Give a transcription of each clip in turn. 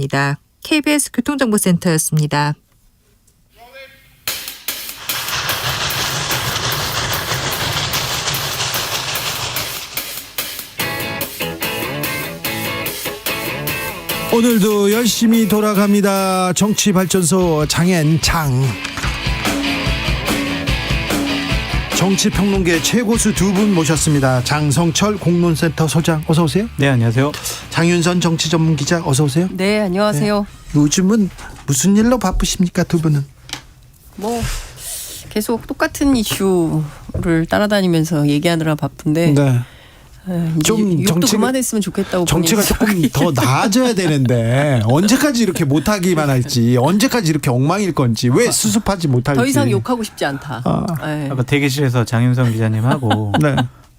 알려드립니다. KBS 교통정보센터였습니다. 오늘도 열심히 돌아갑니다. 정치발전소 장앤장. 정치평론계 최고수 두 분 모셨습니다. 장성철 공론센터 소장 어서 오세요. 네, 안녕하세요. 장윤선 정치전문기자 어서 오세요. 네, 안녕하세요. 네. 요즘은 무슨 일로 바쁘십니까 두 분은? 뭐 계속 똑같은 이슈를 따라다니면서 얘기하느라 바쁜데 네. 좀 욕도 그만했으면 좋겠다고. 정치가 조금 더 나아져야 되는데 언제까지 이렇게 못하기만 할지, 언제까지 이렇게 엉망일 건지, 왜 수습하지 못할지. 더 이상 욕하고 싶지 않다. 네. 아까 대기실에서 장윤성 기자님하고 네.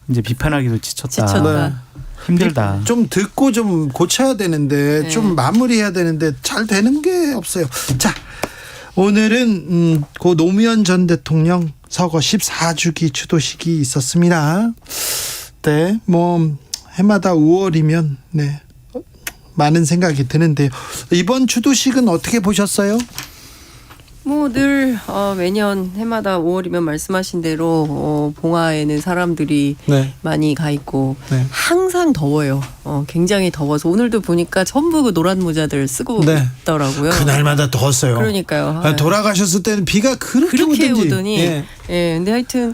이제 비판하기도 지쳤다. 지쳤다. 네. 힘들다. 좀 듣고 좀 고쳐야 되는데 네. 좀 마무리해야 되는데 잘 되는 게 없어요. 자, 오늘은 고 노무현 전 대통령 서거 14주기 추도식이 있었습니다. 네, 뭐 해마다 5월이면 네 많은 생각이 드는데요. 이번 추도식은 어떻게 보셨어요? 뭐 늘 매년 해마다 5월이면 말씀하신 대로 봉화에는 사람들이 네. 많이 가 있고 네. 항상 더워요. 굉장히 더워서 오늘도 보니까 전부 그 노란 모자들 쓰고 네. 있더라고요. 그날마다 더웠어요. 그러니까요. 돌아가셨을 때는 비가 그렇게 오더니 예. 근데 하여튼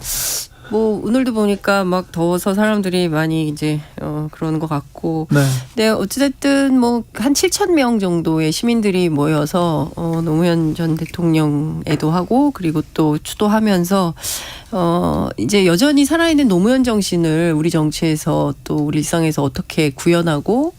뭐 오늘도 보니까 막 더워서 사람들이 많이 이제 그러는 것 같고. 네. 네, 어찌됐든 뭐 한 7천 명 정도의 시민들이 모여서 노무현 전 대통령 애도하고 그리고 또 추도하면서 이제 여전히 살아있는 노무현 정신을 우리 정치에서 또 우리 일상에서 어떻게 구현하고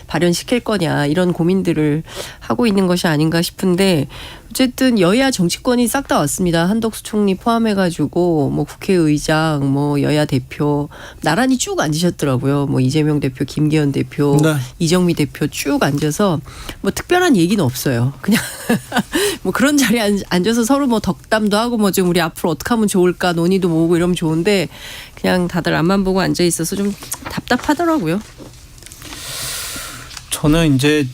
발현시킬 거냐 이런 고민들을 하고 있는 것이 아닌가 싶은데, 어쨌든 여야 정치권이 싹 다 왔습니다. 한덕수 총리 포함해가지고 뭐 국회의장, 뭐 여야 대표 나란히 쭉 앉으셨더라고요. 뭐 이재명 대표, 김기현 대표, 네. 이정미 대표 쭉 앉아서 뭐 특별한 얘기는 없어요. 그냥 뭐 그런 자리에 앉아서 서로 뭐 덕담도 하고 뭐 좀 우리 앞으로 어떻게 하면 좋을까 논의도 모으고 이러면 좋은데, 그냥 다들 앞만 보고 앉아 있어서 좀 답답하더라고요. 저는 이제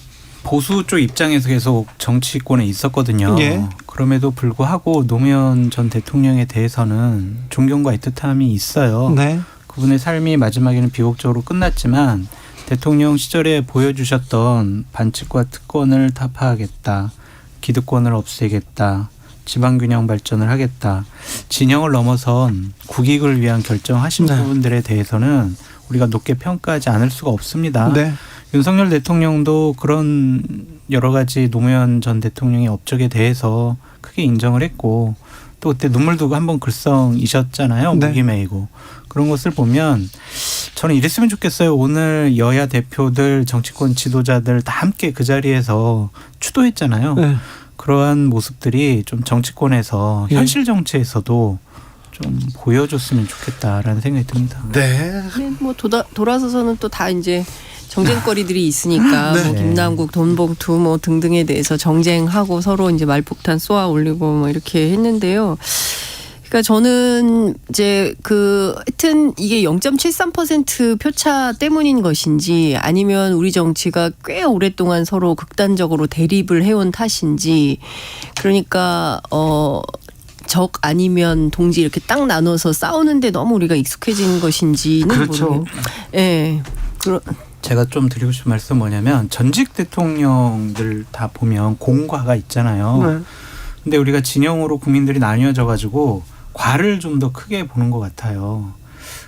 보수 쪽 입장에서 계속 정치권에 있었거든요. 예. 그럼에도 불구하고 노무현 전 대통령에 대해서는 존경과 애틋함이 있어요. 네. 그분의 삶이 마지막에는 비극적으로 끝났지만 대통령 시절에 보여주셨던 반칙과 특권을 타파하겠다, 기득권을 없애겠다, 지방균형 발전을 하겠다, 진영을 넘어선 국익을 위한 결정하신 네. 부분들에 대해서는 우리가 높게 평가하지 않을 수가 없습니다. 네. 윤석열 대통령도 그런 여러 가지 노무현 전 대통령의 업적에 대해서 크게 인정을 했고, 또 그때 눈물도 한번 글썽이셨잖아요. 네. 무기메이고. 그런 것을 보면 저는 이랬으면 좋겠어요. 오늘 여야 대표들, 정치권 지도자들 다 함께 그 자리에서 추도했잖아요. 네. 그러한 모습들이 좀 정치권에서 예. 현실 정치에서도 좀 보여줬으면 좋겠다라는 생각이 듭니다. 네. 근데 뭐 돌아서서는 또 다 이제 정쟁거리들이 있으니까 네. 뭐 김남국, 돈봉투 뭐 등등에 대해서 정쟁하고 서로 이제 말폭탄 쏘아 올리고 뭐 이렇게 했는데요. 그러니까 저는 이제 하여튼 이게 0.73% 표차 때문인 것인지, 아니면 우리 정치가 꽤 오랫동안 서로 극단적으로 대립을 해온 탓인지, 그러니까 적 아니면 동지 이렇게 딱 나눠서 싸우는데 너무 우리가 익숙해진 것인지는 그렇죠. 모르겠어요. 예. 제가 좀 드리고 싶은 말씀은 뭐냐면, 전직 대통령들 다 보면 공과가 있잖아요. 네. 근데 우리가 진영으로 국민들이 나뉘어져 가지고 과를 좀 더 크게 보는 것 같아요.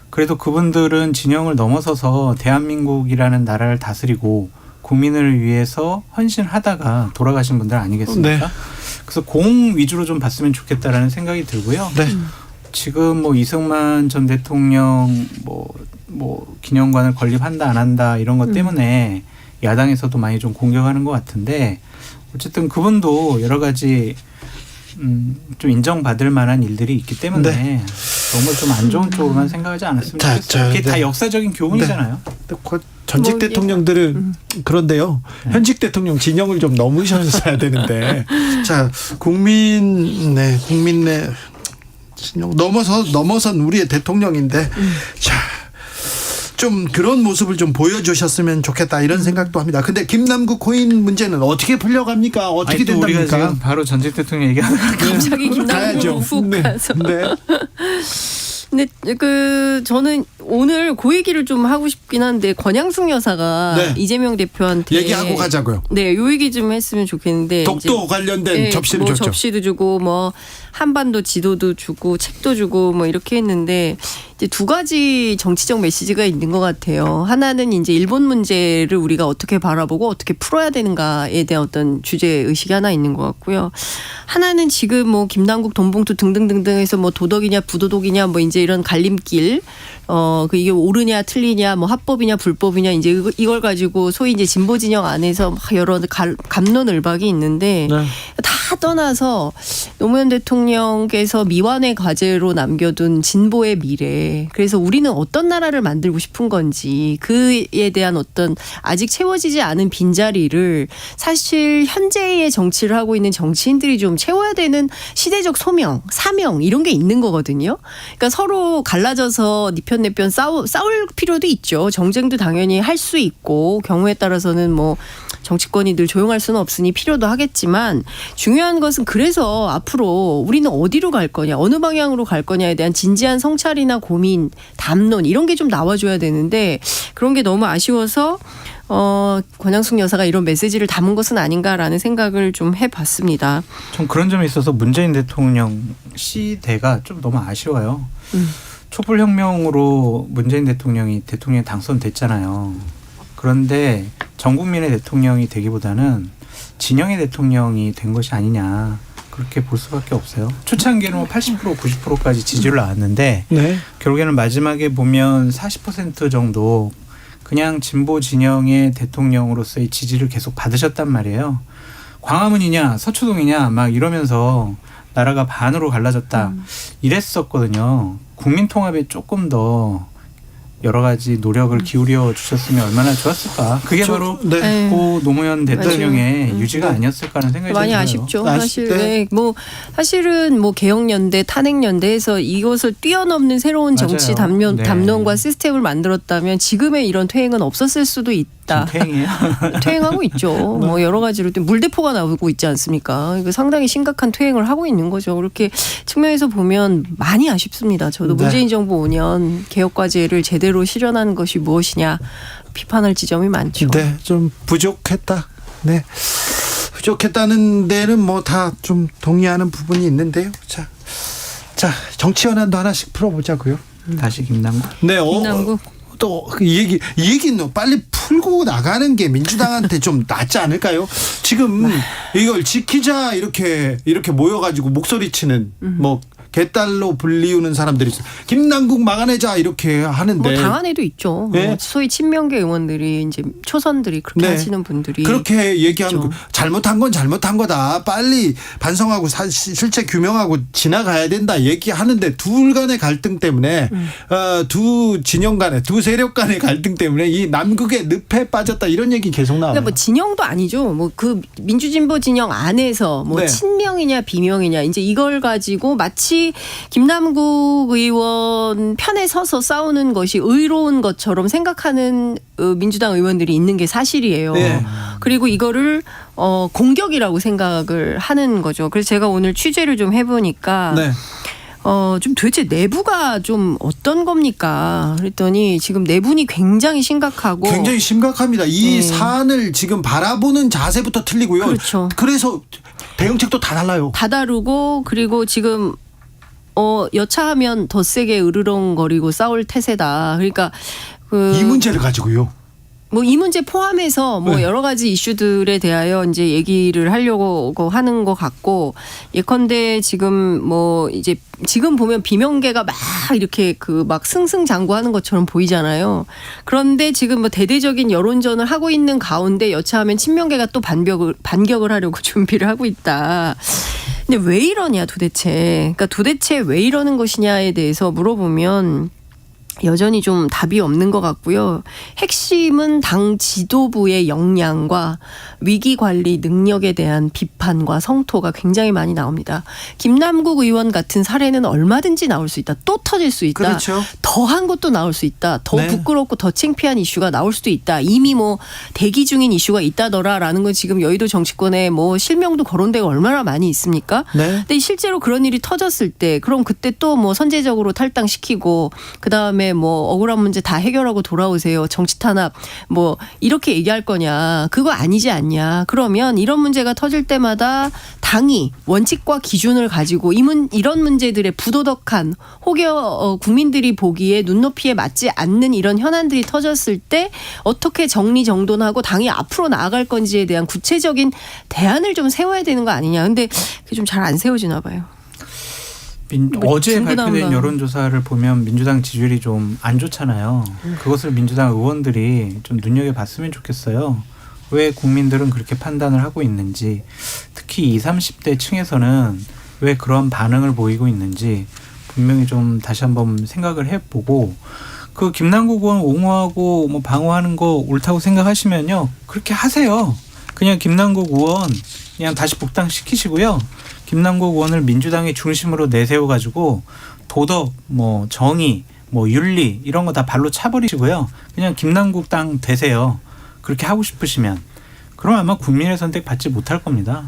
그래도 그분들은 진영을 넘어서서 대한민국이라는 나라를 다스리고 국민을 위해서 헌신하다가 돌아가신 분들 아니겠습니까? 네. 그래서 공 위주로 좀 봤으면 좋겠다라는 생각이 들고요. 네. 지금 뭐 이승만 전 대통령 뭐 기념관을 건립한다 안 한다 이런 것 때문에 야당에서도 많이 좀 공격하는 것 같은데, 어쨌든 그분도 여러 가지 좀 인정받을 만한 일들이 있기 때문에 네. 너무 좀 안 좋은 쪽으로만 생각하지 않았으면 좋겠어요. 그게 다 역사적인 교훈이잖아요. 전직 뭐 대통령들은 그런데요. 현직 대통령 진영을 좀 넘으셨어야 되는데. 자, 국민 내 진영 넘어선 우리의 대통령인데. 자, 좀 그런 모습을 좀 보여주셨으면 좋겠다 이런 생각도 합니다. 근데 김남국 코인 문제는 어떻게 풀려갑니까? 어떻게 아니, 또 우리가 된답니까? 지금 바로 전직 대통령 얘기하다가 갑자기 가야죠. 김남국 훅 네. 가서. 네. 근데 저는 오늘 그 얘기를 좀 하고 싶긴 한데 권양숙 여사가 네. 이재명 대표한테 얘기하고 가자고요. 네, 요 얘기 좀 했으면 좋겠는데 독도 이제 관련된 네, 접시를 뭐 줬죠. 접시도 주고 뭐 한반도 지도도 주고 책도 주고 뭐 이렇게 했는데 이제 두 가지 정치적 메시지가 있는 것 같아요. 하나는 이제 일본 문제를 우리가 어떻게 바라보고 어떻게 풀어야 되는가에 대한 어떤 주제 의식이 하나 있는 것 같고요. 하나는 지금 뭐 김남국 돈봉투 등등등등해서 뭐 도덕이냐 부도덕이냐 뭐 이제 이런 갈림길 그 이게 오르냐 틀리냐 뭐 합법이냐 불법이냐 이제 이걸 가지고 소위 이제 진보 진영 안에서 막 여러 갑론을박이 있는데 네. 다 떠나서 노무현 대통령께서 미완의 과제로 남겨둔 진보의 미래. 그래서 우리는 어떤 나라를 만들고 싶은 건지 그에 대한 어떤 아직 채워지지 않은 빈자리를 사실 현재의 정치를 하고 있는 정치인들이 좀 채워야 되는 시대적 소명, 사명 이런 게 있는 거거든요. 그러니까 서로 갈라져서 네 편 내 편 싸울 필요도 있죠. 정쟁도 당연히 할 수 있고 경우에 따라서는 뭐 정치권이 늘 조용할 수는 없으니 필요도 하겠지만 중요한 것은 그래서 앞으로 우리는 어디로 갈 거냐 어느 방향으로 갈 거냐에 대한 진지한 성찰이나 고민 담론 이런 게 좀 나와줘야 되는데 그런 게 너무 아쉬워서 권양숙 여사가 이런 메시지를 담은 것은 아닌가라는 생각을 좀 해봤습니다. 좀 그런 점에 있어서 문재인 대통령 시대가 좀 너무 아쉬워요. 촛불혁명으로 문재인 대통령이 대통령에 당선됐잖아요. 그런데 전 국민의 대통령이 되기보다는 진영의 대통령이 된 것이 아니냐 그렇게 볼 수밖에 없어요. 초창기에는 뭐 80% 90%까지 지지율 나왔는데 네. 결국에는 마지막에 보면 40% 정도 그냥 진보 진영의 대통령으로서의 지지를 계속 받으셨단 말이에요. 광화문이냐 서초동이냐 막 이러면서 나라가 반으로 갈라졌다 이랬었거든요. 국민 통합에 조금 더 여러 가지 노력을 기울여 주셨으면 얼마나 좋았을까. 그게 바로 네. 고 노무현 대통령의 맞아요. 유지가 아니었을까 하는 생각이 많이 들어요. 아쉽죠. 아쉽- 사실 네. 네. 뭐 사실은 뭐 개혁연대, 탄핵연대에서 이것을 뛰어넘는 새로운 정치 맞아요. 네. 담론과 시스템을 만들었다면 지금의 이런 퇴행은 없었을 수도 있다. 퇴행이에요. 퇴행하고 있죠. 뭐 여러 가지로 또 물대포가 나오고 있지 않습니까? 이거 상당히 심각한 퇴행을 하고 있는 거죠. 그렇게 측면에서 보면 많이 아쉽습니다. 저도 네. 문재인 정부 5년 개혁 과제를 제대로 실현한 것이 무엇이냐 비판할 지점이 많죠. 네, 좀 부족했다. 네. 부족했다는 데는 뭐 다 좀 동의하는 부분이 있는데요. 자, 정치 현안도 하나씩 풀어보자고요. 다시 김남국. 네, 김남국. 또 이 얘기는 빨리 풀고 나가는 게 민주당한테 좀 낫지 않을까요? 지금 이걸 지키자 이렇게 모여가지고 목소리치는 뭐 개딸로 불리우는 사람들이 있어요. 김남국 막아내자 이렇게 하는데 뭐 당안에도 있죠. 네. 뭐 소위 친명계 의원들이 이제 초선들이 그렇게 네. 하시는 분들이 그렇게 얘기하는 거 있죠. 잘못한 건 잘못한 거다. 빨리 반성하고 실체 규명하고 지나가야 된다 얘기하는데 둘 간의 갈등 때문에 두 진영 간의 두 세력 간의 갈등 때문에 이 남극의 늪에 빠졌다 이런 얘기 계속 나와요. 그러니까 뭐 진영도 아니죠. 뭐 그 민주진보 진영 안에서 뭐 네. 친명이냐 비명이냐 이제 이걸 가지고 마치 김남국 의원 편에 서서 싸우는 것이 의로운 것처럼 생각하는 민주당 의원들이 있는 게 사실이에요. 네. 그리고 이거를 공격이라고 생각을 하는 거죠. 그래서 제가 오늘 취재를 좀 해보니까 네. 좀 도대체 내부가 좀 어떤 겁니까? 그랬더니 지금 내분이 굉장히 심각하고 굉장히 심각합니다. 이 네. 사안을 지금 바라보는 자세부터 틀리고요. 그렇죠. 그래서 대응책도 다 달라요. 다 다르고 그리고 지금 여차하면 더 세게 으르렁거리고 싸울 태세다. 그러니까 이 문제를 가지고요. 뭐 이 문제 포함해서 뭐 네. 여러 가지 이슈들에 대하여 이제 얘기를 하려고 하는 것 같고 예컨대 지금 뭐 이제 지금 보면 비명계가 막 이렇게 그 막 승승장구하는 것처럼 보이잖아요. 그런데 지금 뭐 대대적인 여론전을 하고 있는 가운데 여차하면 친명계가 또 반격을 하려고 준비를 하고 있다. 근데 왜 이러냐 도대체. 그러니까 도대체 왜 이러는 것이냐에 대해서 물어보면 여전히 좀 답이 없는 것 같고요. 핵심은 당 지도부의 역량과 위기관리 능력에 대한 비판과 성토가 굉장히 많이 나옵니다. 김남국 의원 같은 사례는 얼마든지 나올 수 있다. 또 터질 수 있다. 그렇죠. 더한 것도 나올 수 있다. 더 네. 부끄럽고 더 창피한 이슈가 나올 수도 있다. 이미 뭐 대기 중인 이슈가 있다더라라는 건 지금 여의도 정치권에 뭐 실명도 거론되고 얼마나 많이 있습니까? 네. 근데 실제로 그런 일이 터졌을 때 그럼 그때 또 뭐 선제적으로 탈당시키고 그다음에 뭐 억울한 문제 다 해결하고 돌아오세요. 정치 탄압 뭐 이렇게 얘기할 거냐. 그거 아니지 않냐. 그러면 이런 문제가 터질 때마다 당이 원칙과 기준을 가지고 이런 문제들의 부도덕한 혹여 국민들이 보기에 눈높이에 맞지 않는 이런 현안들이 터졌을 때 어떻게 정리정돈하고 당이 앞으로 나아갈 건지에 대한 구체적인 대안을 좀 세워야 되는 거 아니냐. 근데 그게 좀 잘 안 세워지나 봐요. 어제 중구난방. 발표된 여론조사를 보면 민주당 지지율이 좀 안 좋잖아요. 그것을 민주당 의원들이 좀 눈여겨봤으면 좋겠어요. 왜 국민들은 그렇게 판단을 하고 있는지, 특히 20, 30대 층에서는 왜 그런 반응을 보이고 있는지 분명히 좀 다시 한번 생각을 해보고, 그 김남국 의원 옹호하고 뭐 방어하는 거 옳다고 생각하시면요, 그렇게 하세요. 그냥 김남국 의원 그냥 다시 복당시키시고요. 김남국 의원을 민주당의 중심으로 내세워가지고 도덕, 뭐 정의, 뭐 윤리 이런 거 다 발로 차버리시고요. 그냥 김남국 당 되세요. 그렇게 하고 싶으시면. 그럼 아마 국민의 선택 받지 못할 겁니다.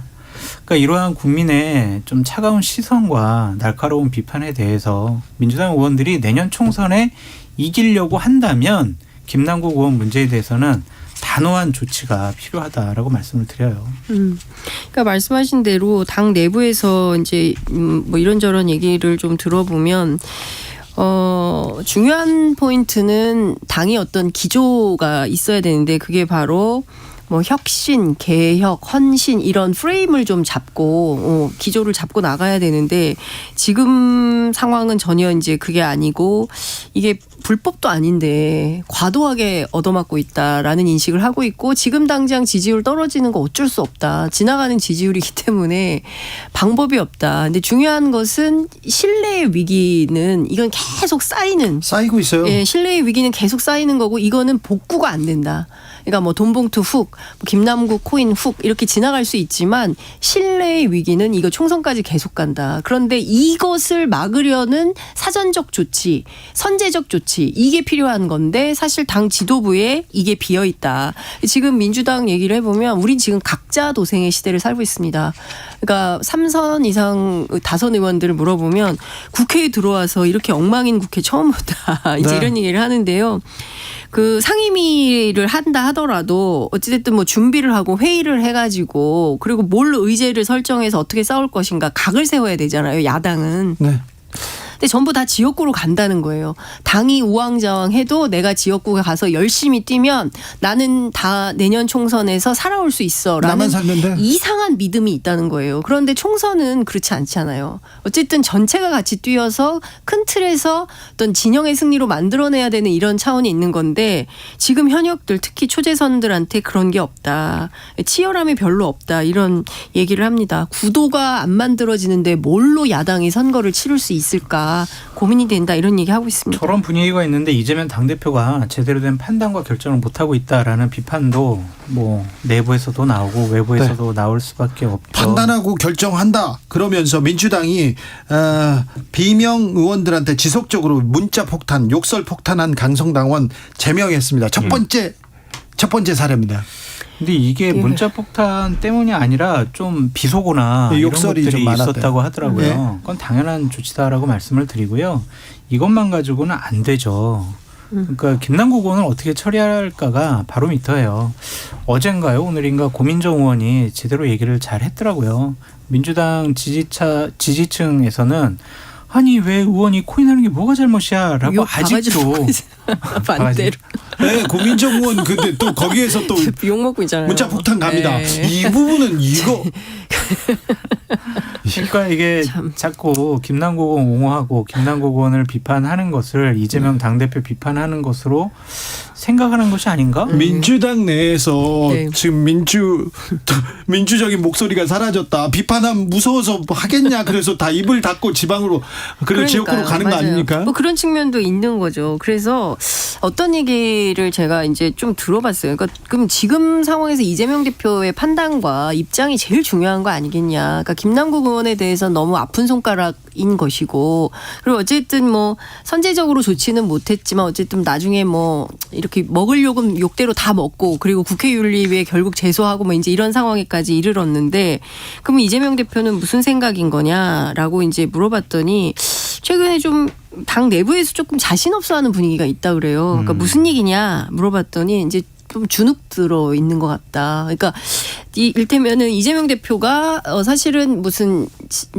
그러니까 이러한 국민의 좀 차가운 시선과 날카로운 비판에 대해서 민주당 의원들이 내년 총선에 이기려고 한다면 김남국 의원 문제에 대해서는 단호한 조치가 필요하다라고 말씀을 드려요. 그러니까 말씀하신 대로 당 내부에서 이제 뭐 이런저런 얘기를 좀 들어보면 중요한 포인트는 당이 어떤 기조가 있어야 되는데 그게 바로 뭐 혁신, 개혁, 헌신 이런 프레임을 좀 잡고 기조를 잡고 나가야 되는데 지금 상황은 전혀 이제 그게 아니고 이게 불법도 아닌데 과도하게 얻어맞고 있다라는 인식을 하고 있고 지금 당장 지지율 떨어지는 거 어쩔 수 없다. 지나가는 지지율이기 때문에 방법이 없다. 근데 중요한 것은 신뢰의 위기는 이건 계속 쌓이고 있어요. 예, 신뢰의 위기는 계속 쌓이는 거고 이거는 복구가 안 된다. 그러니까 뭐 돈봉투 훅, 김남국 코인 훅 이렇게 지나갈 수 있지만 신뢰의 위기는 이거 총선까지 계속 간다. 그런데 이것을 막으려는 사전적 조치, 선제적 조치 이게 필요한 건데 사실 당 지도부에 이게 비어 있다. 지금 민주당 얘기를 해보면 우린 지금 각자 도생의 시대를 살고 있습니다. 그러니까 3선 이상 다선 의원들을 물어보면 국회에 들어와서 이렇게 엉망인 국회 처음 보다. 이제 네. 이런 얘기를 하는데요. 그 상임위를 한다 하더라도 어찌됐든 뭐 준비를 하고 회의를 해가지고 그리고 뭘 의제를 설정해서 어떻게 싸울 것인가 각을 세워야 되잖아요. 야당은. 네. 근데 전부 다 지역구로 간다는 거예요. 당이 우왕좌왕해도 내가 지역구에 가서 열심히 뛰면 나는 다 내년 총선에서 살아올 수 있어. 라는 나만 살면 돼. 이상한 믿음이 있다는 거예요. 그런데 총선은 그렇지 않잖아요. 어쨌든 전체가 같이 뛰어서 큰 틀에서 어떤 진영의 승리로 만들어내야 되는 이런 차원이 있는 건데 지금 현역들 특히 초재선들한테 그런 게 없다. 치열함이 별로 없다. 이런 얘기를 합니다. 구도가 안 만들어지는데 뭘로 야당이 선거를 치를 수 있을까. 고민이 된다 이런 얘기하고 있습니다. 저런 분위기가 있는데 이재명 당대표가 제대로 된 판단과 결정을 못하고 있다라는 비판도 뭐 내부에서도 나오고 외부에서도 나올 수밖에 없죠. 판단하고 결정한다. 그러면서 민주당이 비명 의원들한테 지속적으로 문자 폭탄, 욕설 폭탄한 강성당원 제명했습니다. 첫 번째 사례입니다. 근데 이게 문자 폭탄 때문이 아니라 좀 비속어나 이런 욕설이 것들이 좀 많았대요. 있었다고 하더라고요. 네. 그건 당연한 조치다라고 말씀을 드리고요. 이것만 가지고는 안 되죠. 그러니까 김남국 의원을 어떻게 처리할까가 바로미터예요. 어젠가요, 오늘인가 고민정 의원이 제대로 얘기를 잘 했더라고요. 민주당 지지층에서는 아니 왜 의원이 코인하는 게 뭐가 잘못이야라고 아직도 반대로 네, 고민정 의원 근데 또 거기에서 또 욕 먹고 있잖아요. 문자 폭탄 갑니다. 네. 이 부분은 이거 그러니까 이게 참. 자꾸 김남국 의원 옹호하고 김남국 의원을 비판하는 것을 이재명 당대표 비판하는 것으로 생각하는 것이 아닌가? 민주당 내에서 네. 지금 민주적인 목소리가 사라졌다. 비판하면 무서워서 하겠냐. 그래서 다 입을 닫고 지방으로 그리고 지역구로 가는 거 맞아요. 아닙니까? 뭐 그런 측면도 있는 거죠. 그래서 어떤 얘기를 제가 이제 좀 들어봤어요. 그러니까 그럼 지금 상황에서 이재명 대표의 판단과 입장이 제일 중요한 거 아니겠냐. 그러니까 김남국 의원에 대해서 너무 아픈 손가락인 것이고, 그리고 어쨌든 뭐 선제적으로 좋지는 못했지만 어쨌든 나중에 뭐 이렇게 먹을 욕은 욕대로 다 먹고, 그리고 국회윤리위에 결국 제소하고 뭐 이제 이런 상황에까지 이르렀는데, 그럼 이재명 대표는 무슨 생각인 거냐라고 이제 물어봤더니 최근에 좀 당 내부에서 조금 자신 없어하는 분위기가 있다 그래요. 그러니까 무슨 얘기냐 물어봤더니 이제 좀 주눅 들어 있는 것 같다. 그러니까 일테면은 이재명 대표가 사실은 무슨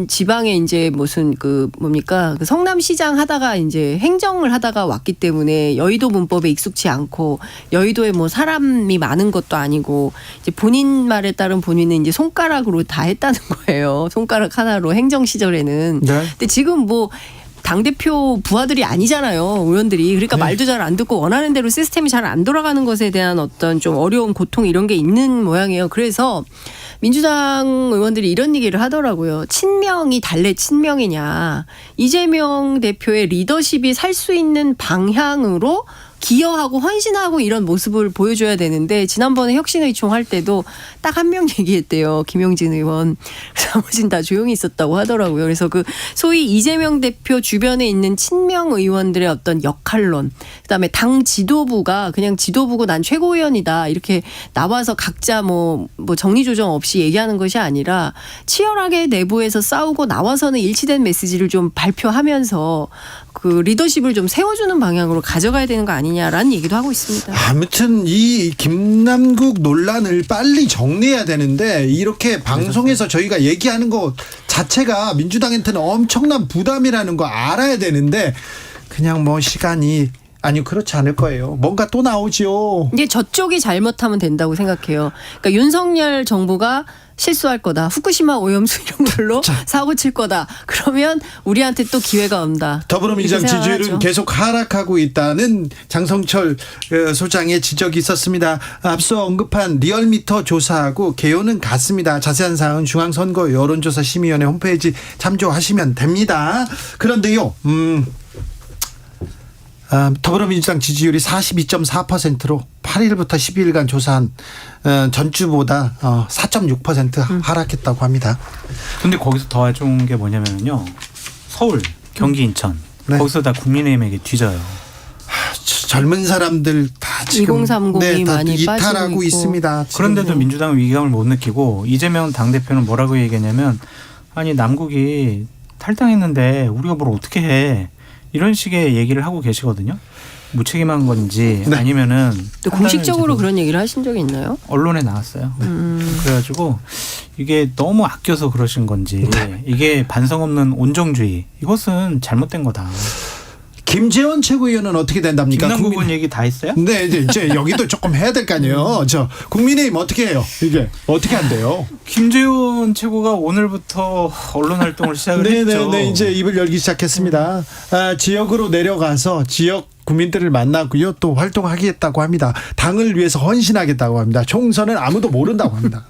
지방에 이제 무슨 그 뭡니까 그 성남시장 하다가 이제 행정을 하다가 왔기 때문에 여의도 문법에 익숙치 않고, 여의도에 뭐 사람이 많은 것도 아니고, 이제 본인 말에 따른 본인은 이제 손가락으로 다 했다는 거예요. 손가락 하나로 행정 시절에는. 네. 근데 지금 뭐 당대표 부하들이 아니잖아요, 의원들이. 그러니까 네. 말도 잘 안 듣고 원하는 대로 시스템이 잘 안 돌아가는 것에 대한 어떤 좀 어려움, 고통 이런 게 있는 모양이에요. 그래서 민주당 의원들이 이런 얘기를 하더라고요. 친명이 달래 친명이냐. 이재명 대표의 리더십이 살 수 있는 방향으로 기여하고 헌신하고 이런 모습을 보여줘야 되는데, 지난번에 혁신의총 할 때도 딱 한 명 얘기했대요. 김용진 의원. 나머진 다 조용히 있었다고 하더라고요. 그래서 그 소위 이재명 대표 주변에 있는 친명 의원들의 어떤 역할론, 그다음에 당 지도부가 그냥 지도부고 난 최고위원이다 이렇게 나와서 각자 뭐 정리조정 없이 얘기하는 것이 아니라 치열하게 내부에서 싸우고 나와서는 일치된 메시지를 좀 발표하면서 그 리더십을 좀 세워주는 방향으로 가져가야 되는 거 아니냐라는 얘기도 하고 있습니다. 아무튼 이 김남국 논란을 빨리 정리해야 되는데, 이렇게 방송에서 저희가 얘기하는 것 자체가 민주당한테는 엄청난 부담이라는 거 알아야 되는데, 그냥 뭐 시간이 아니 그렇지 않을 거예요. 뭔가 또 나오지요. 이게 저쪽이 잘못하면 된다고 생각해요. 그러니까 윤석열 정부가 실수할 거다. 후쿠시마 오염수 이런 걸로 사고 칠 거다. 그러면 우리한테 또 기회가 온다. 더불어민주당 이렇게 지지율은 생각하죠. 계속 하락하고 있다는 장성철 소장의 지적이 있었습니다. 앞서 언급한 리얼미터 조사하고 개요는 같습니다. 자세한 사항은 중앙선거 여론조사 심의위원회 홈페이지 참조하시면 됩니다. 그런데요, 더불어민주당 지지율이 42.4%로 8일부터 12일간 조사한 전주보다 4.6% 하락했다고 합니다. 근데 거기서 더 좋은 게 뭐냐면요. 서울, 경기, 인천. 네. 거기서 다 국민의힘에게 뒤져요. 젊은 사람들 다 지금 2030이 다 많이 이탈하고 빠지고 있고. 있습니다. 지금. 그런데도 민주당은 위기감을 못 느끼고, 이재명 당대표는 뭐라고 얘기했냐면, 아니 남국이 탈당했는데 우리가 뭘 어떻게 해. 이런 식의 얘기를 하고 계시거든요. 무책임한 건지 네. 아니면은 또 공식적으로 그런 얘기를 하신 적이 있나요? 언론에 나왔어요. 그래가지고 이게 너무 아껴서 그러신 건지, 이게 반성 없는 온정주의, 이것은 잘못된 거다. 김재원 최고위원은 어떻게 된답니까? 김남국은 얘기 다 했어요? 네, 이제 여기도 조금 해야 될 거 아니에요. 저 국민의힘 어떻게 해요? 이게 어떻게 안 돼요? 김재원 최고가 오늘부터 언론 활동을 시작을 했죠. 네, 이제 입을 열기 시작했습니다. 지역으로 내려가서 지역 국민들을 만나고요, 또 활동하겠다고 합니다. 당을 위해서 헌신하겠다고 합니다. 총선은 아무도 모른다고 합니다.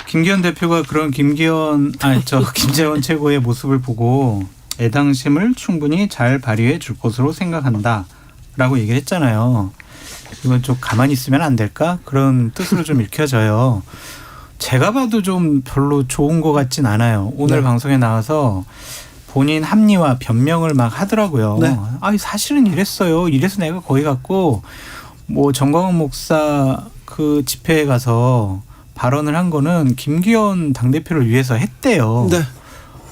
김기현 대표가 그런 김재원 최고의 모습을 보고 애당심을 충분히 잘 발휘해 줄 것으로 생각한다라고 얘기를 했잖아요. 이건 좀 가만히 있으면 안 될까? 그런 뜻으로 좀 읽혀져요. 제가 봐도 좀 별로 좋은 것 같진 않아요. 오늘 네. 방송에 나와서 본인 합리화 변명을 막 하더라고요. 네. 아니 사실은 이랬어요. 이래서 내가 거기 갔고, 뭐 정광훈 목사 그 집회에 가서 발언을 한 거는 김기현 당대표를 위해서 했대요. 네.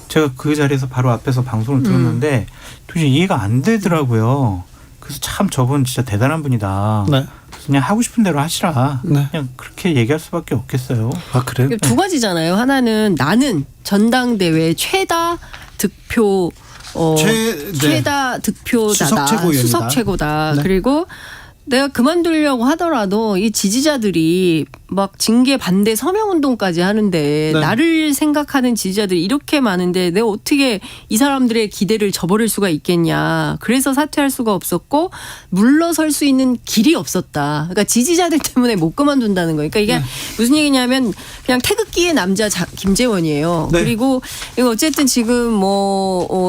제가 그 자리에서 바로 앞에서 방송을 들었는데 도저히 이해가 안 되더라고요. 그래서 참 저분 진짜 대단한 분이다. 네. 그냥 하고 싶은 대로 하시라. 네. 그냥 그렇게 얘기할 수밖에 없겠어요. 아, 그래요? 두 가지잖아요. 하나는 나는 전당대회 최다 득표 최다 득표자다. 수석 최고위원이다. 수석 최고다. 네. 그리고 내가 그만두려고 하더라도 이 지지자들이 막 징계 반대 서명 운동까지 하는데 네. 나를 생각하는 지지자들이 이렇게 많은데 내가 어떻게 이 사람들의 기대를 저버릴 수가 있겠냐. 그래서 사퇴할 수가 없었고 물러설 수 있는 길이 없었다. 그러니까 지지자들 때문에 못 그만둔다는 거예요. 그러니까 이게 무슨 얘기냐면 그냥 태극기의 남자 김재원이에요. 네. 그리고 이거 어쨌든 지금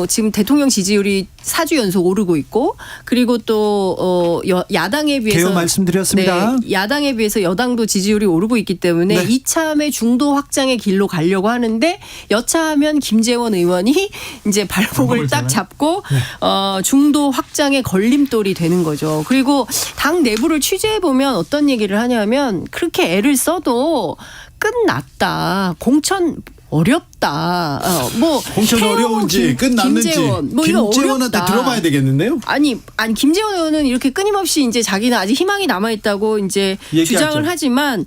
지금 대통령 지지율이 4주 연속 오르고 있고 그리고 또 야당에 비해서 개요 말씀드렸습니다. 네, 야당에 비해서 여당도 지지율이 오르고 있기 때문에 네. 이참에 중도 확장의 길로 가려고 하는데 여차하면 김재원 의원이 이제 발목을 딱 잡고 중도 확장의 걸림돌이 되는 거죠. 그리고 당 내부를 취재해 보면 어떤 얘기를 하냐면 그렇게 애를 써도 끝났다. 공천 어렵다. 공천 태영, 어려운지 끝났는지 김재원, 이거 김재원한테 어렵다. 들어봐야 되겠는데요. 아니 김재원 의원은 이렇게 끊임없이 이제 자기는 아직 희망이 남아 있다고 이제 얘기하죠. 주장을 하지만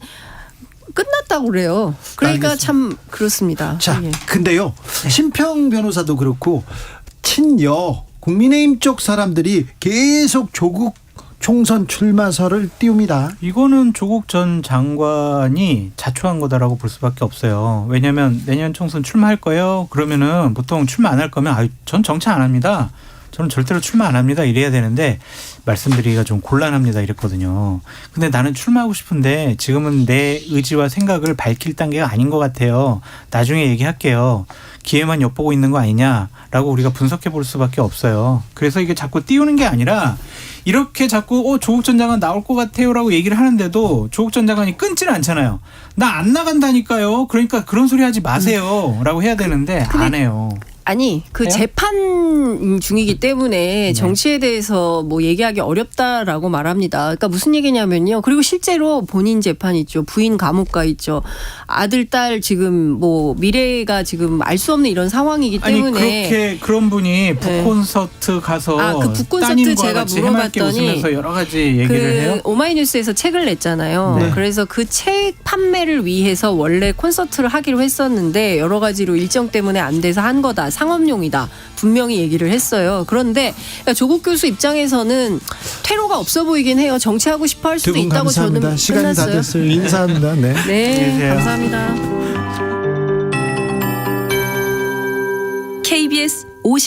끝났다고 그래요. 그러니까 알겠습니다. 참 그렇습니다. 자, 예. 근데요. 심평 변호사도 그렇고 친여 국민의힘 쪽 사람들이 계속 조국 총선 출마설을 띄웁니다. 이거는 조국 전 장관이 자초한 거다라고 볼 수밖에 없어요. 왜냐하면 내년 총선 출마할 거예요. 그러면은 보통 출마 안 할 거면 전 정치 안 합니다. 저는 절대로 출마 안 합니다. 이래야 되는데 말씀드리기가 좀 곤란합니다. 이랬거든요. 근데 나는 출마하고 싶은데 지금은 내 의지와 생각을 밝힐 단계가 아닌 것 같아요. 나중에 얘기할게요. 기회만 엿보고 있는 거 아니냐라고 우리가 분석해 볼 수밖에 없어요. 그래서 이게 자꾸 띄우는 게 아니라 이렇게 자꾸 조국 전 장관 나올 것 같아요라고 얘기를 하는데도 조국 전 장관이 끊지는 않잖아요. 나 안 나간다니까요. 그러니까 그런 소리 하지 마세요라고 해야 되는데 안 해요. 아니 그 해요? 재판 중이기 때문에 정치에 대해서 뭐 얘기하기 어렵다라고 말합니다. 그러니까 무슨 얘기냐면요. 그리고 실제로 본인 재판 있죠. 부인 감옥 가 있죠. 아들 딸 지금 뭐 미래가 지금 알 수 없는 이런 상황이기 아니 때문에 그렇게 그런 분이 북콘서트 가서 그 북콘서트 따님과 제가 같이 해맑게 물어봤더니 웃으면서 여러 가지 얘기를 해요. 오마이뉴스에서 책을 냈잖아요. 네. 그래서 그 책 판매를 위해서 원래 콘서트를 하기로 했었는데 여러 가지로 일정 때문에 안 돼서 한 거다. 상업용이다. 분명히 얘기를 했어요. 그런데 조국 교수 입장에서는 퇴로가 없어 보이긴 해요. 정치하고 싶어 할 두 수도 분 있다고 감사합니다. 저는 시간이 다 끝났어요. 됐어요. 인사합니다. 네. 네, 안녕히 계세요. 감사합니다. KBS